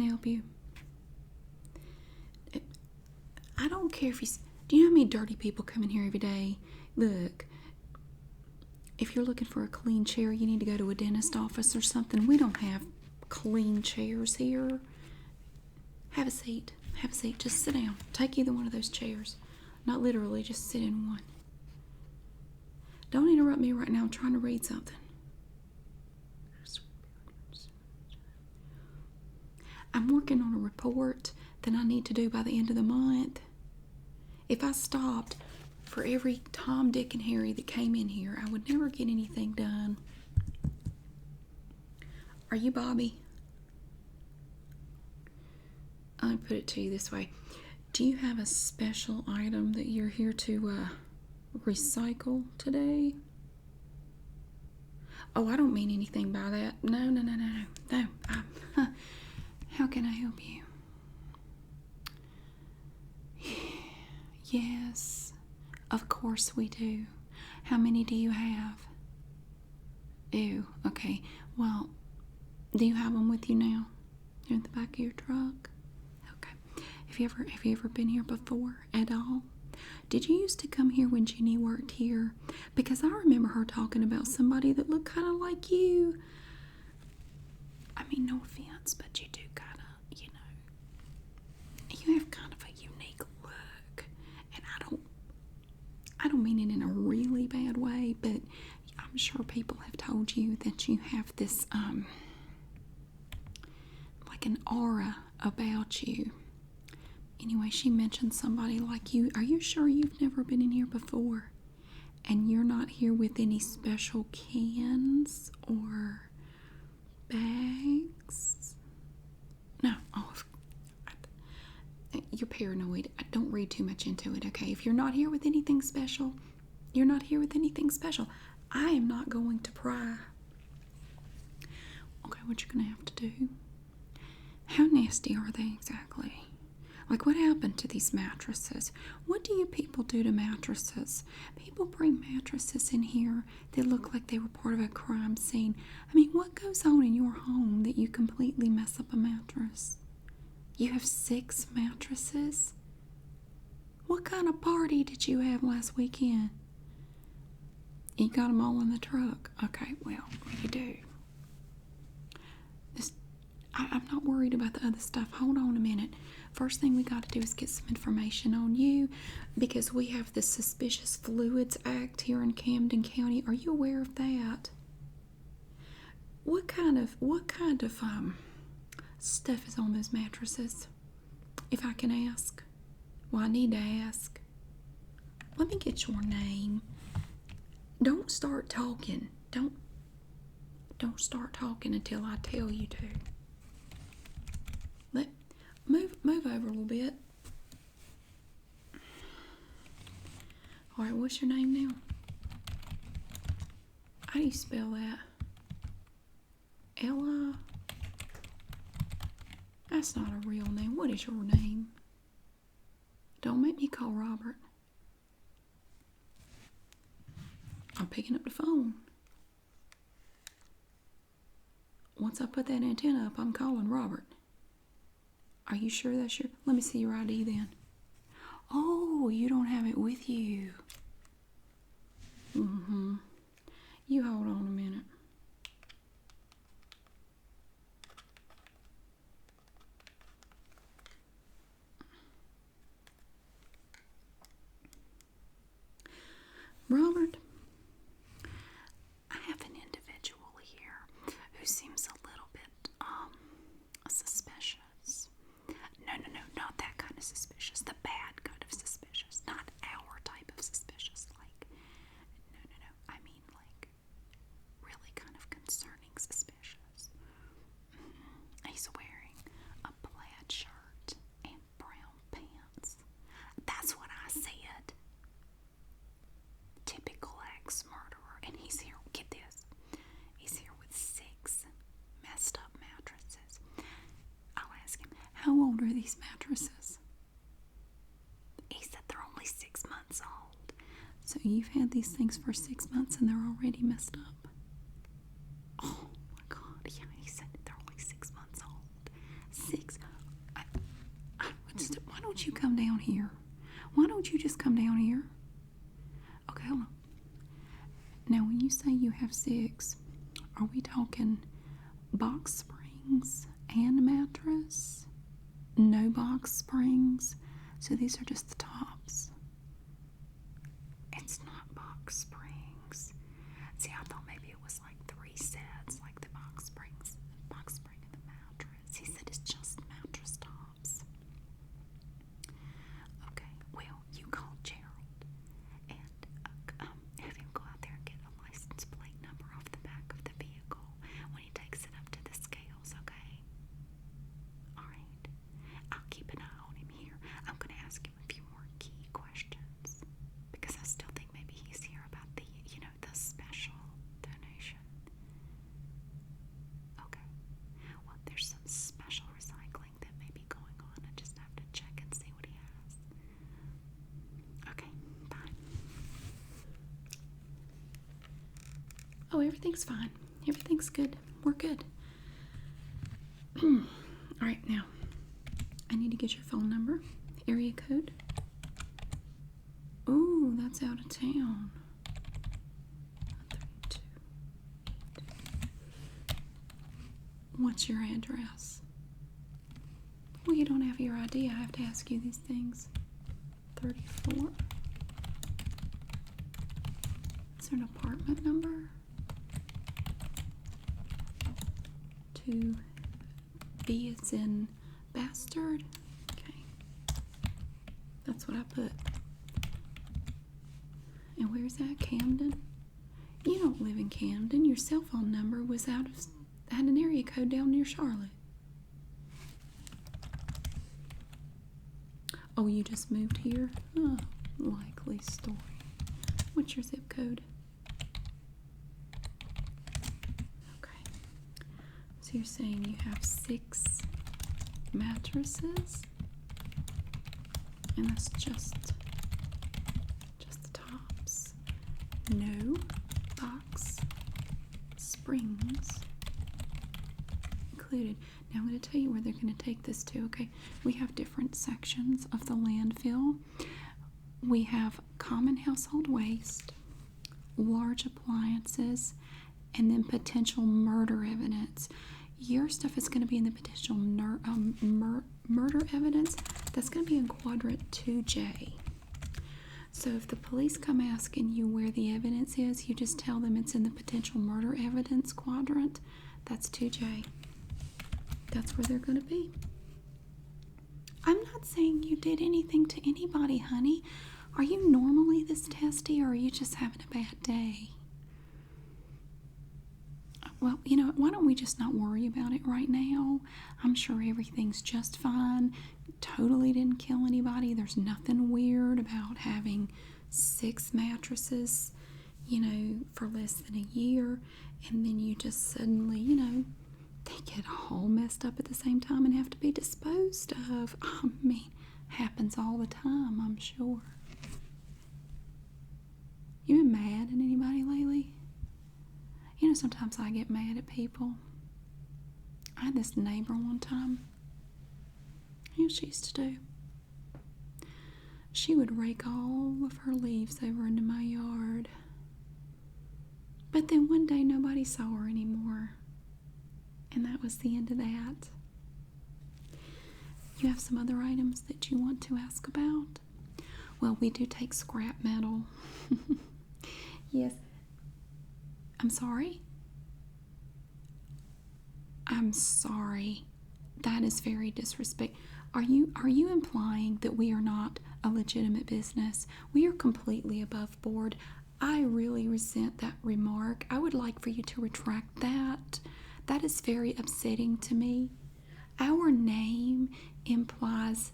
can help you? I don't care if you... Do you know how many dirty people come in here every day? Look, if you're looking for a clean chair, you need to go to a dentist office or something. We don't have clean chairs here. Have a seat. Have a seat. Just sit down. Take either one of those chairs. Not literally, just sit in one. Don't interrupt me right now. I'm trying to read something. I'm working on a report that I need to do by the end of the month. If I stopped for every Tom, Dick, and Harry that came in here, I would never get anything done. Are you Bobby? I'll put it to you this way. Do you have a special item that you're here to recycle today? Oh, I don't mean anything by that. No. How can I help you? Yes, of course we do. How many do you have? Ew, okay. Well, do you have them with you now? They're in the back of your truck? Okay. Have you ever been here before at all? Did you used to come here when Jenny worked here? Because I remember her talking about somebody that looked kind of like you. I mean, no offense, but you do kind of, you have kind of a unique look. And I don't mean it in a really bad way, but I'm sure people have told you that you have this, like an aura about you. Anyway, she mentioned somebody like you. Are you sure you've never been in here before? And you're not here with any special cans or bags? No. Oh, you're paranoid. Don't read too much into it, okay? If you're not here with anything special, you're not here with anything special. I am not going to pry. Okay, what you're going to have to do. How nasty are they exactly? Like, what happened to these mattresses? What do you people do to mattresses? People bring mattresses in here that look like they were part of a crime scene. I mean, what goes on in your home that you completely mess up a mattress? You have 6 mattresses? What kind of party did you have last weekend? You got them all in the truck. Okay, well, you do. I'm not worried about the other stuff. Hold on a minute. First thing we got to do is get some information on you, because we have the Suspicious Fluids Act here in Camden County. Are you aware of that? What kind of stuff is on those mattresses? If I can ask. Well, I need to ask. Let me get your name. Don't start talking. Don't start talking until I tell you to. Move over a little bit. All right, what's your name now? How do you spell that? Ella? That's not a real name. What is your name? Don't make me call Robert. I'm picking up the phone. Once I put that antenna up, I'm calling Robert. Are you sure that's your... Let me see your ID then. Oh, you don't have it with you. You hold on a minute. Robert, I have an individual here who seems a little bit, suspicious. No, not that kind of suspicious. The bad kind of suspicious. Not our type of suspicious. Like, no. I mean, like, really kind of concerning suspicious. He's wearing a plaid shirt and brown pants. That's what I said. Typical ex-murderer. And he's here, get this, he's here with 6 messed up mattresses. I'll ask him, how old are these mattresses? He said they're only 6 months old. So you've had these things for 6 months and they're already messed up? Oh my God, yeah, he said they're only 6 months old. 6, come down here? Why don't you just come down here? Okay, hold on. Now, when you say you have 6, are we talking box springs and mattress? No box springs? So these are just the tops. It's not box springs. See, I thought maybe it was like 3 sets, like the box springs, box spring and the mattress. He said it's just mattress tops. Okay, well, you call Gerald and have him go out there and get a license plate number off the back of the vehicle when he takes it up to the scales, okay? Alright. I'll keep an eye on him here. I'm going to ask him a few more key questions because I still think maybe he's here about the, the special donation. Okay. Well, there's some special recycling that may be going on. I just have to check and see what he has. Okay, bye. Oh, everything's fine. Everything's good. We're good. Alright, now, I need to get your phone number, area code. Ooh, that's out of town. 32. What's your address? Well, you don't have your ID. I have to ask you these things. 34. Is there an apartment number? 2B is in bastard. Okay. That's what I put. And where's that? Camden? You don't live in Camden. Your cell phone number was had an area code down near Charlotte. Oh, you just moved here? Oh, likely story. What's your zip code? Okay. So you're saying you have 6 mattresses? And that's just the tops. No box springs included. Now I'm going to tell you where they're going to take this to, okay? We have different sections of the landfill. We have common household waste, large appliances, and then potential murder evidence. Your stuff is going to be in the potential murder evidence. That's going to be in quadrant 2J. So if the police come asking you where the evidence is, you just tell them it's in the potential murder evidence quadrant. That's 2J. That's where they're going to be. I'm not saying you did anything to anybody, honey. Are you normally this testy, or are you just having a bad day? Well, why don't we just not worry about it right now? I'm sure everything's just fine. Totally didn't kill anybody. There's nothing weird about having 6 mattresses, for less than a year. And then you just suddenly, they get all messed up at the same time and have to be disposed of. I mean, happens all the time, I'm sure. You been mad at anybody lately? Sometimes I get mad at people. I had this neighbor one time. You know what she used to do? She would rake all of her leaves over into my yard. But then one day nobody saw her anymore. And that was the end of that. You have some other items that you want to ask about? Well, we do take scrap metal. Yes. I'm sorry? I'm sorry. That is very disrespectful. Are you implying that we are not a legitimate business? We are completely above board. I really resent that remark. I would like for you to retract that. That is very upsetting to me. Our name implies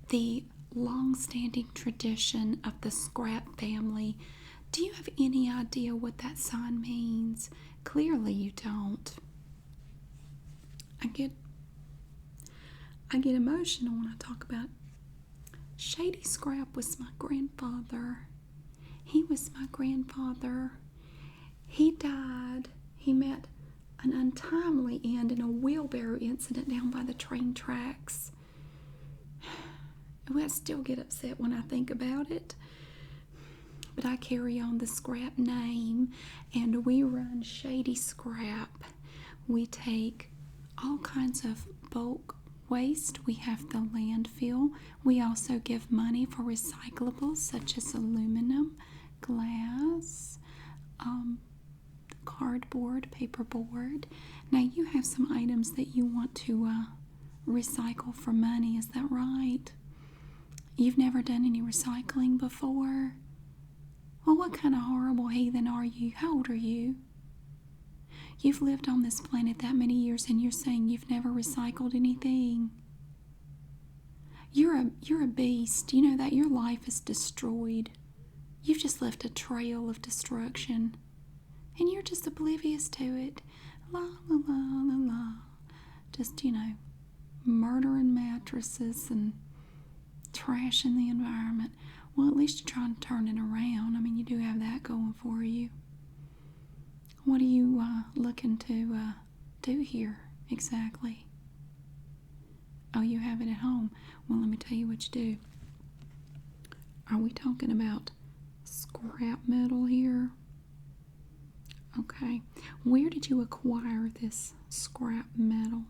the long-standing tradition of the Scrap family. Do you have any idea what that sign means? Clearly you don't. I get emotional when I talk about Shady Scrap was my grandfather. He was my grandfather. He died. He met an untimely end in a wheelbarrow incident down by the train tracks. Well, I still get upset when I think about it. But I carry on the Scrap name, and we run Shady Scrap. We take all kinds of bulk waste. We have the landfill. We also give money for recyclables such as aluminum, glass, cardboard, paperboard. Now you have some items that you want to recycle for money. Is that right? You've never done any recycling before? Well, what kind of horrible heathen are you? How old are you? You've lived on this planet that many years and you're saying you've never recycled anything. You're a beast. You know that your life is destroyed. You've just left a trail of destruction. And you're just oblivious to it. La la la la la. Just, murdering mattresses and trashing the environment. Well, at least you're trying to turn it around. I mean, you do have that going for you. What are you looking to do here exactly? Oh, you have it at home. Well, let me tell you what you do. Are we talking about scrap metal here? Okay. Where did you acquire this scrap metal?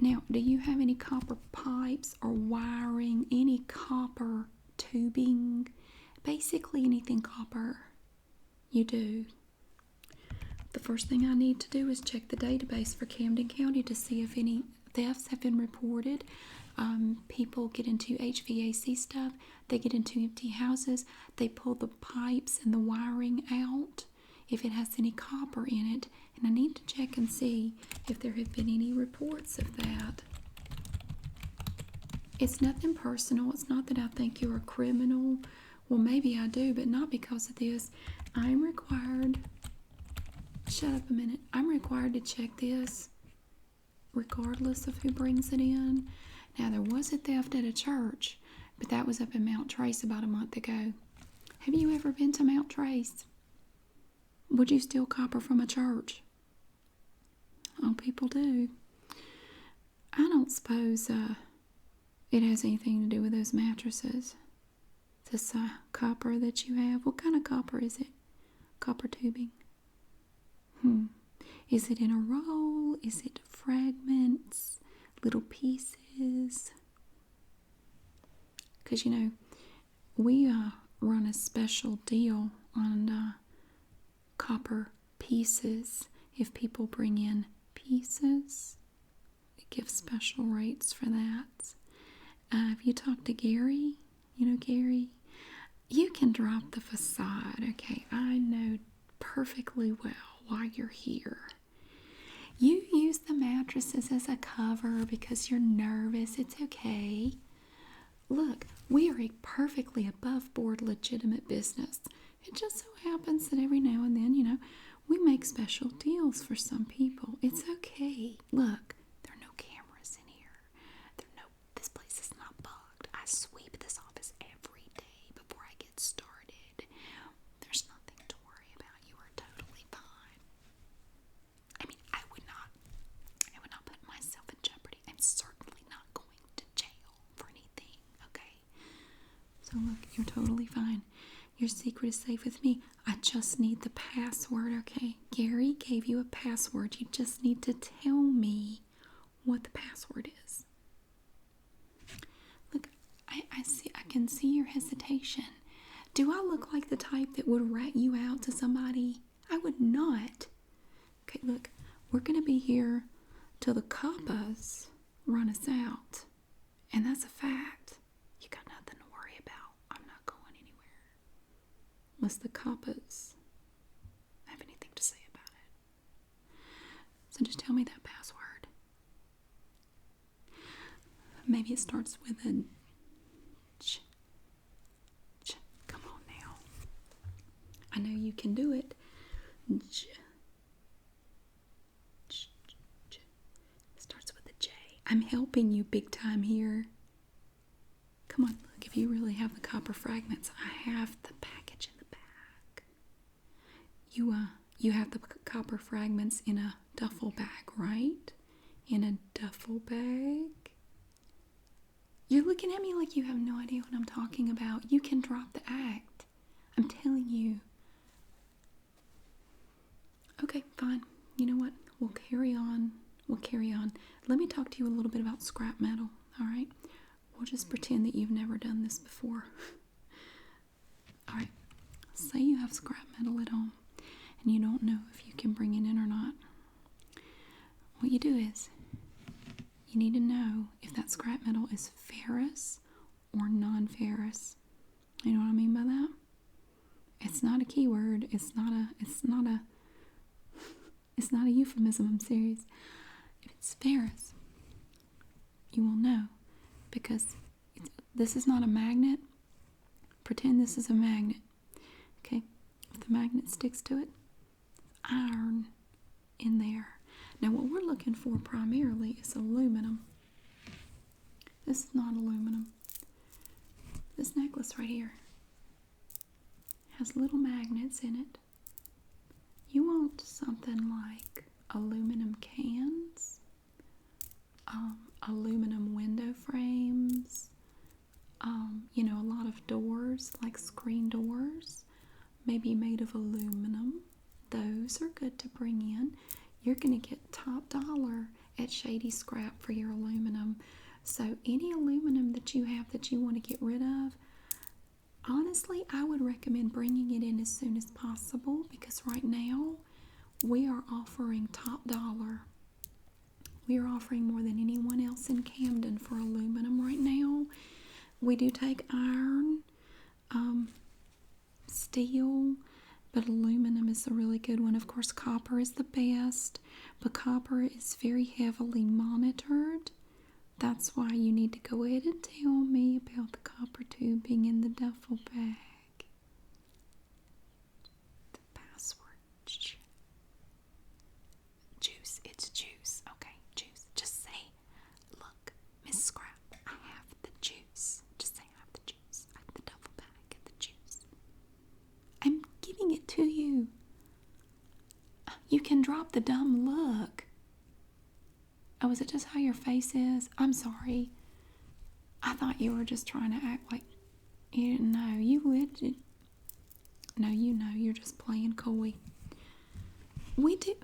Now, do you have any copper pipes or wiring, any copper tubing? Basically anything copper. You do. The first thing I need to do is check the database for Camden County to see if any thefts have been reported. People get into HVAC stuff. They get into empty houses. They pull the pipes and the wiring out if it has any copper in it. And I need to check and see if there have been any reports of that. It's nothing personal. It's not that I think you're a criminal. Well, maybe I do, but not because of this. I'm required... Shut up a minute. I'm required to check this regardless of who brings it in. Now, there was a theft at a church, but that was up in Mount Trace about a month ago. Have you ever been to Mount Trace? Would you steal copper from a church? Oh, people do. I don't suppose it has anything to do with those mattresses. This copper that you have. What kind of copper is it? Copper tubing. Is it in a roll? Is it fragments? Little pieces? Because, we run a special deal on copper pieces. If people bring in pieces, we give special rates for that. If you talk to Gary, Gary, you can drop the facade, okay? I know perfectly well why you're here. You use the mattresses as a cover because you're nervous. It's okay. Look, we are a perfectly above-board legitimate business. It just so happens that every now and then, we make special deals for some people. It's okay. Look, there are no cameras in here. This place is not bugged. I sweep this office every day before I get started. There's nothing to worry about. You are totally fine. I mean, I would not put myself in jeopardy. I'm certainly not going to jail for anything, okay? So look, you're totally fine. Your secret is safe with me. I just need the password, okay? Gary gave you a password. You just need to tell me what the password is. Look, I can see your hesitation. Do I look like the type that would rat you out to somebody? I would not. Okay, look, we're going to be here till the coppers run us out. And that's a fact. You got nothing to worry about. I'm not going anywhere. Unless the coppers have anything to say about it. So just tell me that password. Maybe it starts with a ch. Come on now. I know you can do it. J. Starts with a J. I'm helping you big time here. Come on, look, if you really have the copper fragments, I have the package in the back. You have the copper fragments in a duffel bag, right? In a duffel bag. You're looking at me like you have no idea what I'm talking about. You can drop the act. I'm telling you. Okay, fine. You know what? We'll carry on. We'll carry on. Let me talk to you a little bit about scrap metal, all right? We'll just pretend that you've never done this before. All right. Say you have scrap metal at home and you don't know if you can bring it in or not. What you do is you need to know if that scrap metal is ferrous or non-ferrous. You know what I mean by that? It's not a keyword. It's not a euphemism. I'm serious. If it's ferrous, you will know because this is not a magnet. Pretend this is a magnet. Okay? If the magnet sticks to it, iron in there. Now what we're looking for primarily is aluminum. This is not aluminum. This necklace right here has little magnets in it. You want something like aluminum cans, aluminum window frames, a lot of doors, like screen doors, maybe made of aluminum. Those are good to bring in. You're going to get top dollar at Shady Scrap for your aluminum. So any aluminum that you have that you want to get rid of, honestly, I would recommend bringing it in as soon as possible because right now we are offering top dollar. We are offering more than anyone else in Camden for aluminum right now. We do take iron, steel, but aluminum is a really good one. Of course, copper is the best, but copper is very heavily monitored. That's why you need to go ahead and tell me about the copper tubing in the duffel bag. The password. Juice. It's juice. Okay, juice. Just say, look, Miss Scrap, I have the juice. Just say I have the juice. I have the duffel bag and the juice. I'm giving it to you. You can drop the dumb look. Oh, is it just how your face is? I'm sorry. I thought you were just trying to act like you didn't know. You would. No, you know. You're just playing coy. We do.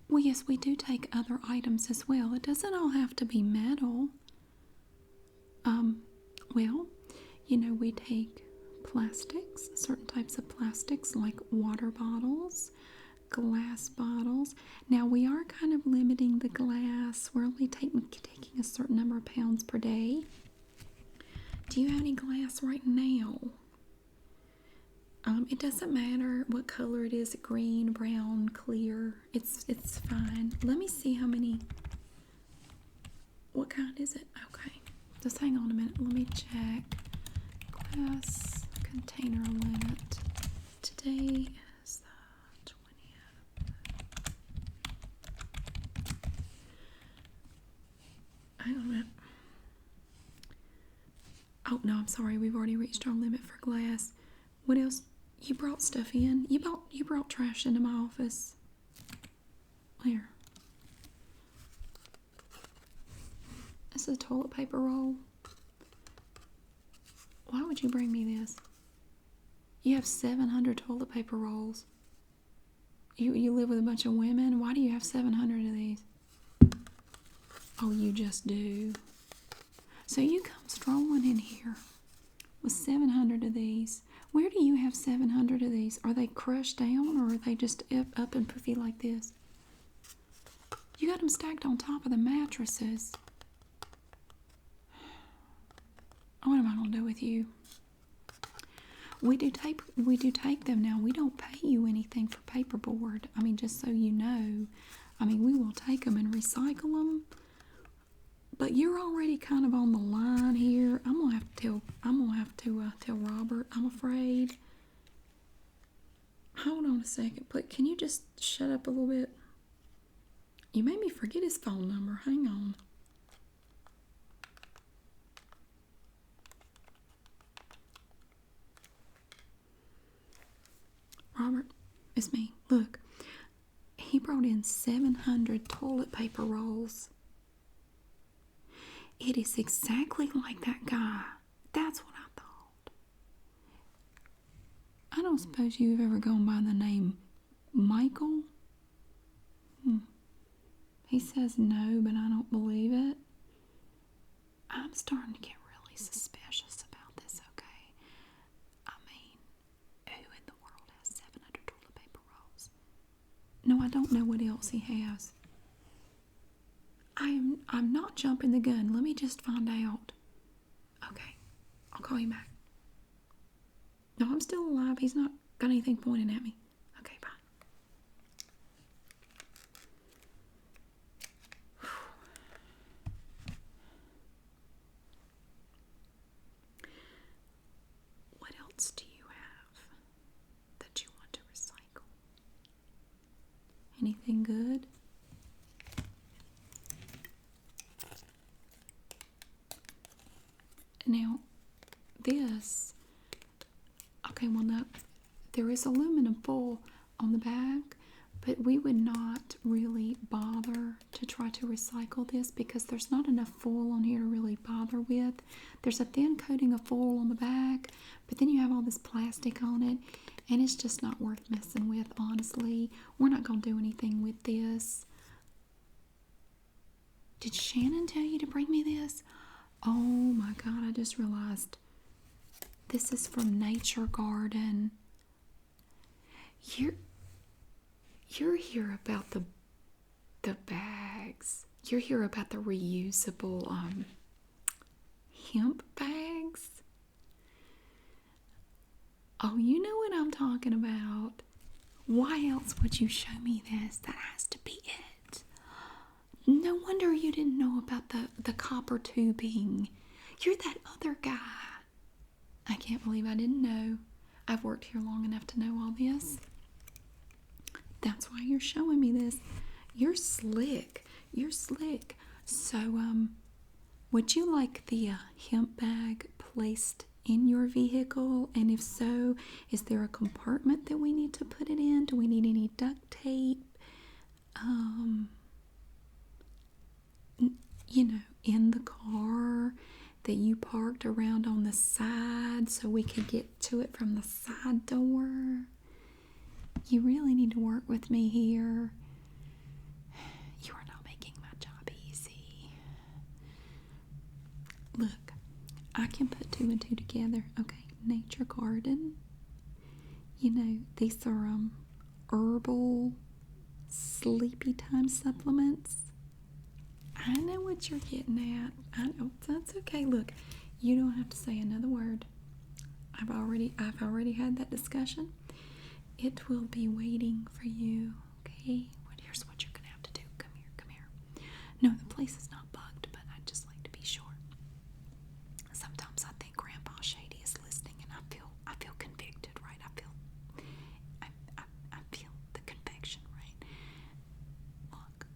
Well, yes, we do take other items as well. It doesn't all have to be metal. Well, we take plastics, certain types of plastics like water bottles, glass bottles. Now we are kind of limiting the glass. We're only taking a certain number of pounds per day. Do you have any glass right now? It doesn't matter what color it is, green, brown, clear. It's fine. Let me see how many. What kind is it? Okay. Just hang on a minute. Let me check. Glass container limit. Today is the 20th. Hang on a minute. Oh, no, I'm sorry. We've already reached our limit for glass. What else? You brought stuff in. You brought trash into my office. Here. This is a toilet paper roll. Why would you bring me this? You have 700 toilet paper rolls. You live with a bunch of women. Why do you have 700 of these? Oh, you just do. So you come strolling in here with 700 of these. Where do you have 700 of these? Are they crushed down or are they just up and puffy like this? You got them stacked on top of the mattresses. What am I going to do with you? We do take them now. We don't pay you anything for paperboard. I mean, just so you know. I mean, we will take them and recycle them. But you're already kind of on the line here. I'm gonna have to tell Robert. I'm afraid. Hold on a second, but can you just shut up a little bit? You made me forget his phone number. Hang on. Robert, it's me. Look, he brought in 700 toilet paper rolls. It is exactly like that guy. That's what I thought. I don't suppose you've ever gone by the name Michael? He says no, but I don't believe it. I'm starting to get really suspicious about this, okay? I mean, who in the world has 700 toilet paper rolls? No, I don't know what else he has. I'm not jumping the gun. Let me just find out. Okay, I'll call you back. No, I'm still alive. He's not got anything pointing at me. Okay, bye. What else do you have that you want to recycle? Anything good? Now, this, okay, well, no, there is aluminum foil on the back, but we would not really bother to try to recycle this because there's not enough foil on here to really bother with. There's a thin coating of foil on the back, but then you have all this plastic on it, and it's just not worth messing with, honestly. We're not going to do anything with this. Did Shannon tell you to bring me this? Oh my God, I just realized this is from Nature Garden. You're here about the bags. You're here about the reusable hemp bags. Oh, you know what I'm talking about. Why else would you show me this? That has to be it. No wonder you didn't know about the copper tubing. You're that other guy. I can't believe I didn't know. I've worked here long enough to know all this. That's why you're showing me this. You're slick. You're slick. So, would you like the hemp bag placed in your vehicle? And if so, is there a compartment that we need to put it in? Do we need any duct tape? You know, in the car that you parked around on the side so we could get to it from the side door. You really need to work with me here. You are not making my job easy. Look, I can put 2 and 2 together. Okay, Nature Garden. You know, these are herbal sleepy time supplements. I know what you're getting at. I know that's okay. Look, you don't have to say another word. I've already had that discussion. It will be waiting for you. Okay. Well, here's what you're gonna have to do. Come here. Come here. No, the place is not bugged, but I'd just like to be sure. Sometimes I think Grandpa Shady is listening, and I feel convicted, right? I feel the conviction, right? Look,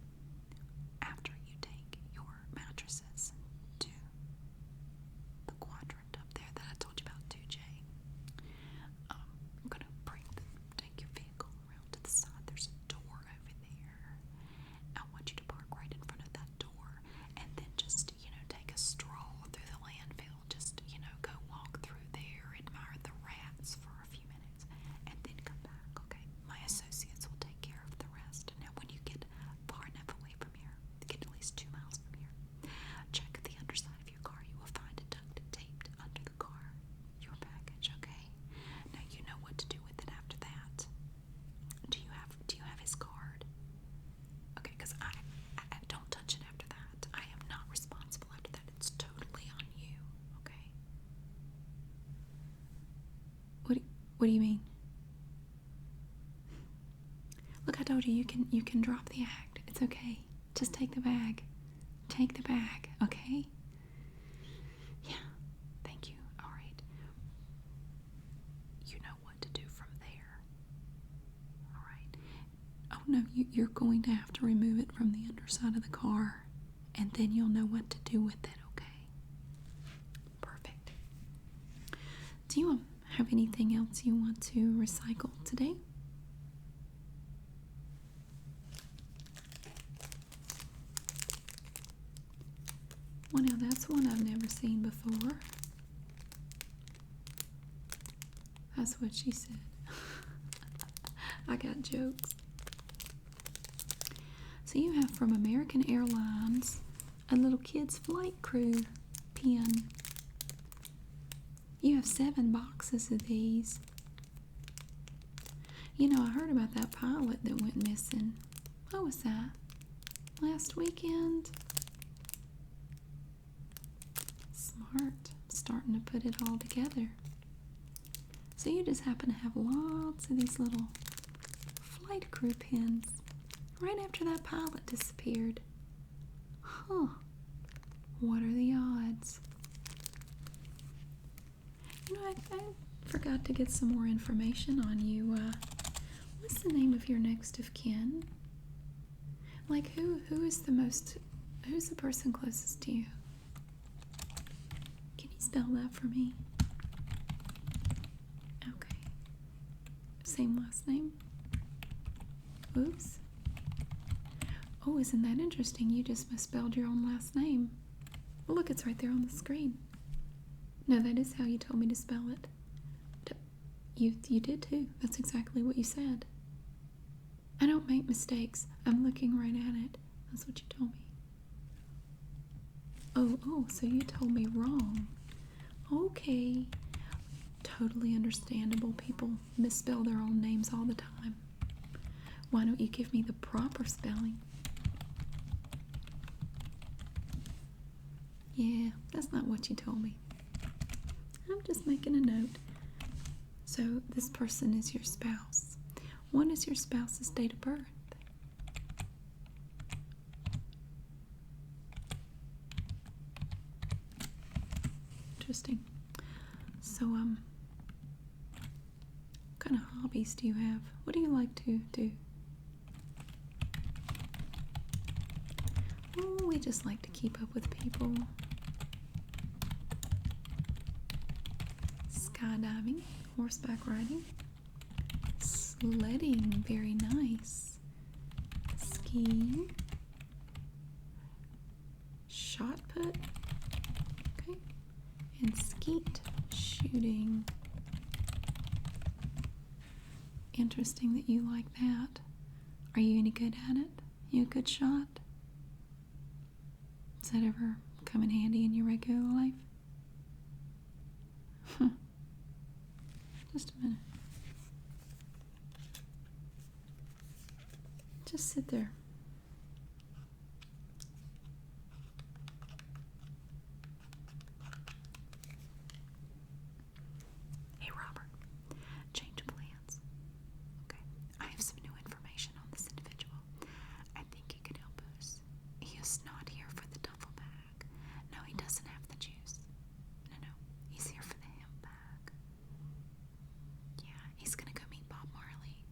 after you take your mattresses to the quadrant up there that I told you about, 2J, I'm gonna take your vehicle around to the side. There's a door over there. I want you to park right in front of that door, and then just, take a stroll through the landfill. Just, go walk through there, admire the rats for a few minutes, and then come back, okay? My associates will take care of the rest. Now, when you get far enough away from here, get at least 2 miles from here, check the underside of your car. You will find it duct taped under the car. Your package, okay? Now you know what to do with it after that. Do you have his card? Okay, because I don't touch it after that. I am not responsible after that. It's totally on you, okay? What do you mean? Look, I told you you can drop the act. It's okay. Just take the bag. Take the bag, okay? Yeah. Thank you. All right. You know what to do from there. All right. Oh no, you're going to have to remove it from the underside of the car, and then you'll know what to do with it, okay? Perfect. Do you have anything else you want to recycle today? Well, now that's one I've never seen before. That's what she said. I got jokes. So you have from American Airlines a little kid's flight crew pin. You have 7 boxes of these. You know, I heard about that pilot that went missing. What was that? Last weekend? Smart. Starting to put it all together. So you just happen to have lots of these little flight crew pins right after that pilot disappeared. Huh. What are the odds? You know, I forgot to get some more information on you. What's the name of your next of kin? Like, who's the person closest to you? Can you spell that for me? Okay. Same last name? Oops. Oh, isn't that interesting? You just misspelled your own last name. Well, look, it's right there on the screen. No, that is how you told me to spell it. You did too. That's exactly what you said. I don't make mistakes. I'm looking right at it. That's what you told me. Oh, so you told me wrong. Okay. Totally understandable. People misspell their own names all the time. Why don't you give me the proper spelling? Yeah, that's not what you told me. I'm just making a note. So this person is your spouse. What is your spouse's date of birth? Interesting. So, what kind of hobbies do you have? What do you like to do? Oh, we just like to keep up with people. Skydiving, horseback riding, sledding, very nice, skiing, shot put, okay, and skeet shooting. Interesting that you like that. Are you any good at it? You a good shot? Does that ever come in handy in your regular life? Just a minute. Just sit there. Hey, Robert. Change of plans. Okay. I have some new information on this individual. I think he could help us. He is not here for the duffel bag. No, he doesn't have the juice. No. He's here for the hemp bag. Yeah, he's gonna go meet Bob Marley.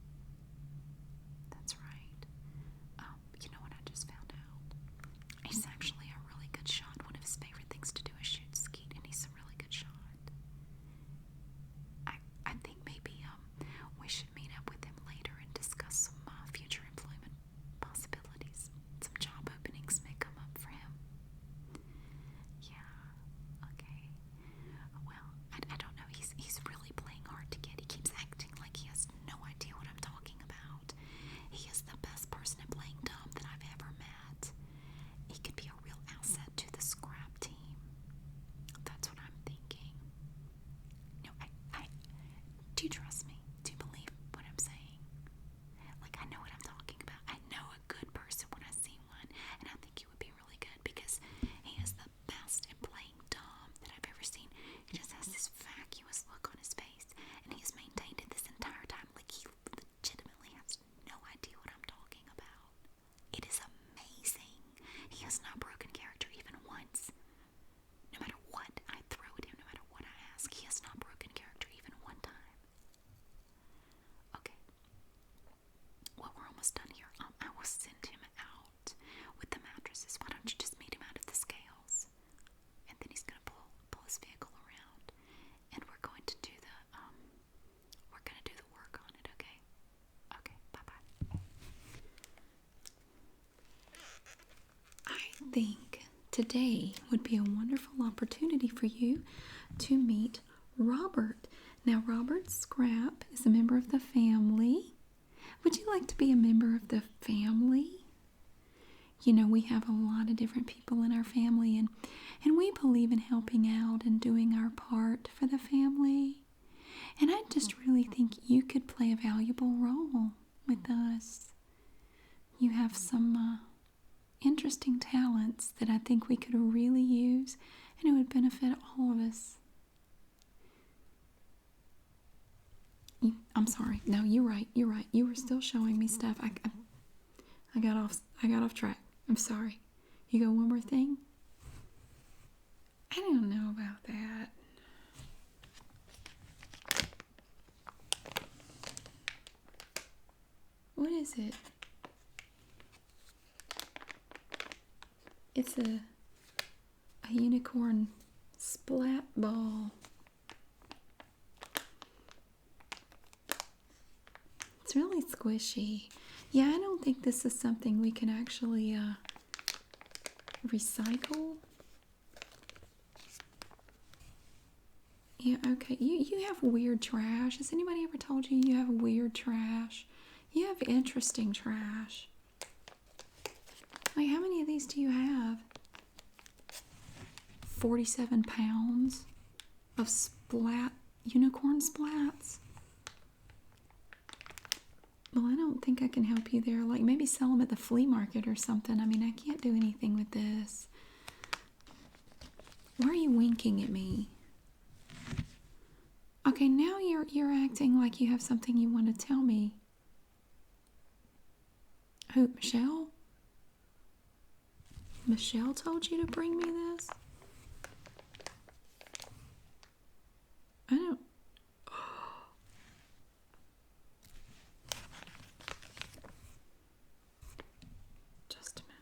That's right. You know what I just found out? He's actually a really good shot. One of his favorite things to do is shoot skeet, and he's a really good shot. I think maybe we should meet up with him later and discuss some future employment possibilities. Some job openings may come up for him. Yeah. Okay. Well, I don't know. He's really playing hard to get. He keeps acting like he has no idea what I'm talking about. He is the best person at playing dumb that I've ever met. He could be a real asset to the scrap team. That's what I'm thinking. No, do you trust me? Do you believe what I'm saying? Like, I know what I'm talking about. I know a good person when I see one, and I think he would be really good because he is the best at playing dumb that I've ever seen. He just has this vacuous look on his face, and he has maintained it this entire time like he legitimately has no idea what I'm talking about. It is amazing. He has not broken character even once. No matter what I throw at him, no matter what I ask, he has not broken character even one time. Okay. Well, we're almost done here. I will send him out with the mattresses. Why don't you just meet him out at the scales? And then he's gonna pull his vehicle around, and we're going to do the work on it. Okay. Okay. Bye bye. I think today would be a wonderful opportunity for you to meet Robert. Now, Robert Scrap is a member of the family. Would you like to be a member of the family? You know, we have a lot of different people in our family, and we believe in helping out and doing our part for the family. And I just really think you could play a valuable role with us. You have some interesting talents that I think we could really use, and it would benefit all of us. I'm sorry. No, you're right. You're right. You were still showing me stuff. I got off track. I'm sorry. You got one more thing? I don't know about that. What is it? It's a unicorn splat ball. It's really squishy. Yeah, I don't think this is something we can actually recycle. Yeah, okay. You have weird trash. Has anybody ever told you you have weird trash? You have interesting trash. Like, how many of these do you have? 47 pounds of unicorn splats. Well, I don't think I can help you there. Like, maybe sell them at the flea market or something. I mean, I can't do anything with this. Why are you winking at me? Okay, now you're acting like you have something you want to tell me. Who, Michelle? Michelle told you to bring me this? I don't... Just a minute.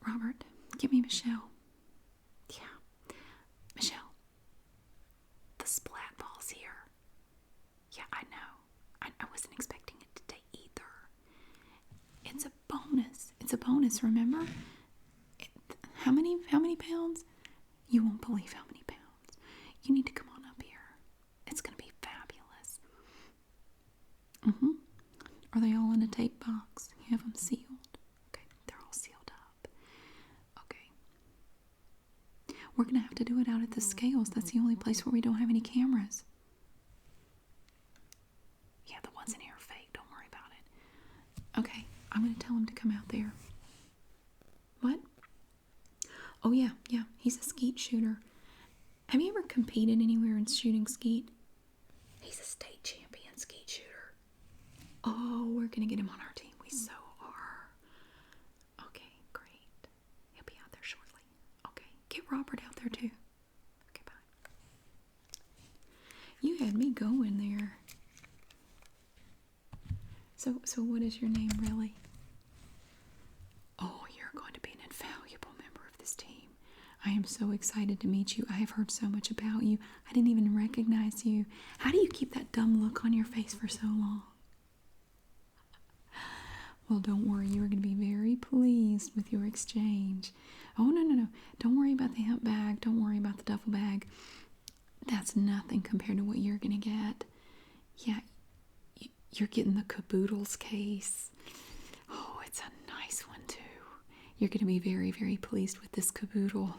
Robert, give me Michelle. Yeah. Michelle. The splat ball's here. Yeah, I know. I wasn't expecting it today either. It's a bonus. It's a bonus, remember? How many pounds? You won't believe how many pounds. You need to come on up here. It's going to be fabulous. Are they all in a tape box? You have them sealed? Okay, they're all sealed up. Okay. We're going to have to do it out at the scales. That's the only place where we don't have any cameras. Yeah, the ones in here are fake. Don't worry about it. Okay, I'm going to tell him to come out there. What? Oh, yeah. He's a skeet shooter. Have you ever competed anywhere in shooting skeet? He's a state champion skeet shooter. Oh, we're going to get him on our team. We so are. Okay, great. He'll be out there shortly. Okay, get Robert out there too. Okay, bye. You had me going there. So what is your name, really? Oh, you're going to be an invaluable member of this team. I am so excited to meet you. I have heard so much about you. I didn't even recognize you. How do you keep that dumb look on your face for so long? Well, don't worry. You are going to be very pleased with your exchange. Oh, no. Don't worry about the hemp bag. Don't worry about the duffel bag. That's nothing compared to what you're going to get. Yeah, you're getting the caboodles case. Oh, it's a nice one, too. You're going to be very, very pleased with this caboodle.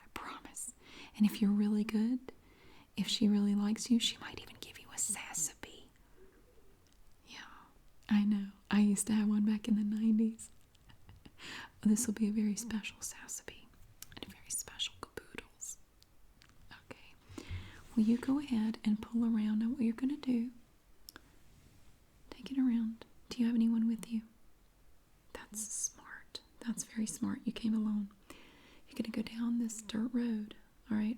I promise. And if you're really good, if she really likes you, she might even give you a sassy. Yeah, I know. I used to have one back in the 90s. This will be a very special sassy and a very special caboodles. Okay. Well, you go ahead and pull around. Now, what you're going to do, take it around. Do you have anyone with you? That's smart. That's very smart. You came alone. You're going to go down this dirt road, all right?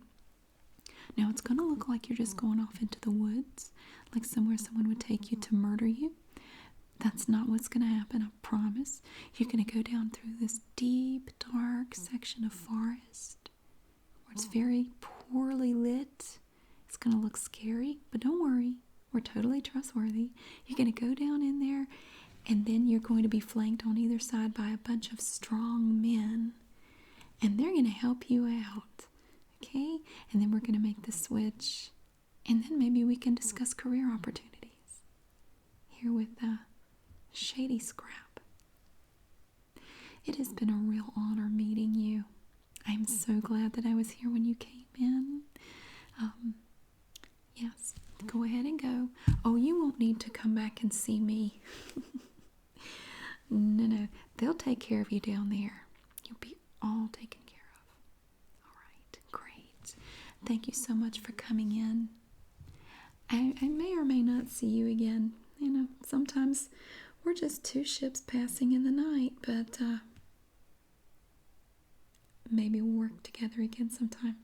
Now, it's going to look like you're just going off into the woods, like somewhere someone would take you to murder you. That's not what's going to happen, I promise. You're going to go down through this deep, dark section of forest where it's very poorly lit. It's going to look scary, but don't worry. We're totally trustworthy. You're going to go down in there, and then you're going to be flanked on either side by a bunch of strong men, and they're going to help you out. Okay? And then we're going to make the switch, and then maybe we can discuss career opportunities here with Shady Scrap. It has been a real honor meeting you. I'm so glad that I was here when you came in. Yes, go ahead and go. Oh, you won't need to come back and see me. No, they'll take care of you down there. You'll be all taken care of. All right, great. Thank you so much for coming in. I may or may not see you again. You know, sometimes we're just two ships passing in the night, but maybe we'll work together again sometime.